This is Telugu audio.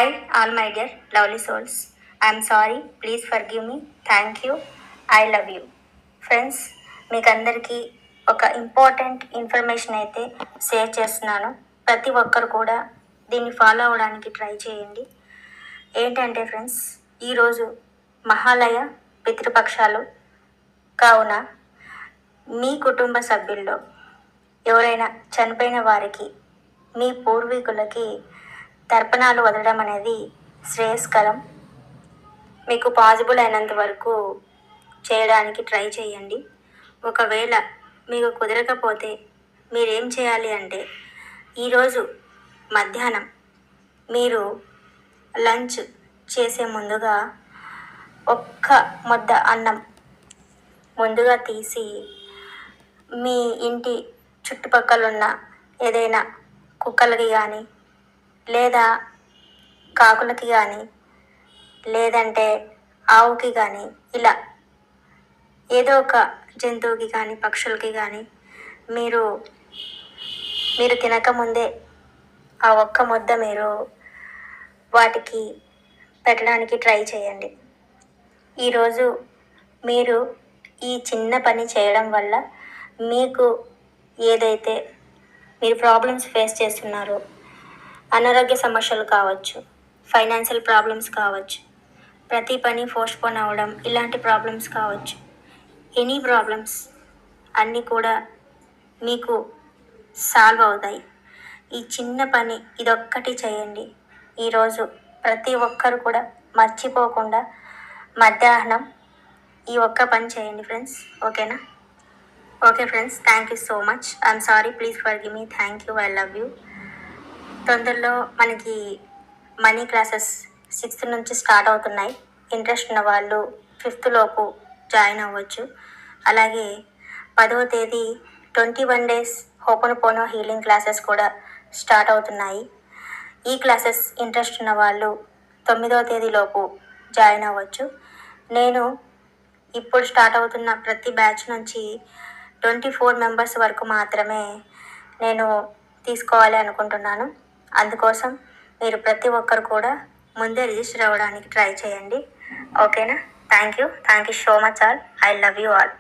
Hi, all my dear lovely souls. I'm sorry, please forgive me. Thank you. I love you. Friends, మీకు అందరికీ ఒక ఇంపార్టెంట్ ఇన్ఫర్మేషన్ అయితే షేర్ చేస్తున్నాను. ప్రతి ఒక్కరు కూడా దీన్ని ఫాలో అవ్వడానికి ట్రై చేయండి. ఏంటంటే ఫ్రెండ్స్, ఈరోజు మహాలయ పితృపక్షాలు కావున మీ కుటుంబ సభ్యుల్లో ఎవరైనా చనిపోయిన వారికి మీ పూర్వీకులకి తర్పణాలు వదలడం అనేది శ్రేయస్కరం. మీకు పాసిబుల్ అయినంత వరకు చేయడానికి ట్రై చేయండి. ఒకవేళ మీకు కుదరకపోతే మీరేం చేయాలి అంటే, ఈరోజు మధ్యాహ్నం మీరు లంచ్ చేసే ముందుగా ఒక్క ముద్ద అన్నం ముందుగా తీసి మీ ఇంటి చుట్టుపక్కల ఉన్న ఏదైనా కుక్కలకి కానీ లేదా కాకులకి కానీ లేదంటే ఆవుకి కానీ ఇలా ఏదో ఒక జంతువుకి కానీ పక్షులకి కానీ మీరు తినకముందే ఆ ఒక్క ముద్ద మీరు వాటికి పెట్టడానికి ట్రై చేయండి. ఈరోజు మీరు ఈ చిన్న పని చేయడం వల్ల మీకు ఏదైతే మీరు ప్రాబ్లమ్స్ ఫేస్ చేస్తున్నారో, అనారోగ్య సమస్యలు కావచ్చు, ఫైనాన్షియల్ ప్రాబ్లమ్స్ కావచ్చు, ప్రతి పని పోస్ట్పోన్ అవ్వడం, ఇలాంటి ప్రాబ్లమ్స్ కావచ్చు, ఎనీ ప్రాబ్లమ్స్ అన్నీ కూడా మీకు సాల్వ్ అవుతాయి. ఈ చిన్న పని ఇదొక్కటి చేయండి. ఈరోజు ప్రతి ఒక్కరు కూడా మర్చిపోకుండా మధ్యాహ్నం ఈ ఒక్క పని చేయండి ఫ్రెండ్స్. ఓకేనా? Okay friends, thank you so much. I'm sorry, please forgive me. Thank you, I love you. తొందరలో మనకి మనీ క్లాసెస్ 6th నుంచి స్టార్ట్ అవుతున్నాయి. ఇంట్రెస్ట్ ఉన్న వాళ్ళు 5th లోపు జాయిన్ అవ్వచ్చు. అలాగే 10వ తేదీ 21 days హోపనపోనో హీలింగ్ క్లాసెస్ కూడా స్టార్ట్ అవుతున్నాయి. ఈ క్లాసెస్ ఇంట్రెస్ట్ ఉన్న వాళ్ళు 9వ తేదీలోపు జాయిన్ అవ్వచ్చు. నేను ఇప్పుడు స్టార్ట్ అవుతున్న ప్రతి బ్యాచ్ నుంచి 24 members వరకు మాత్రమే నేను తీసుకోవాలి అనుకుంటున్నాను. అందుకోసం మీరు ప్రతి ఒక్కరు కూడా ముందే రిజిస్టర్ అవ్వడానికి ట్రై చేయండి. ఓకేనా? Thank you so much all. I love you all.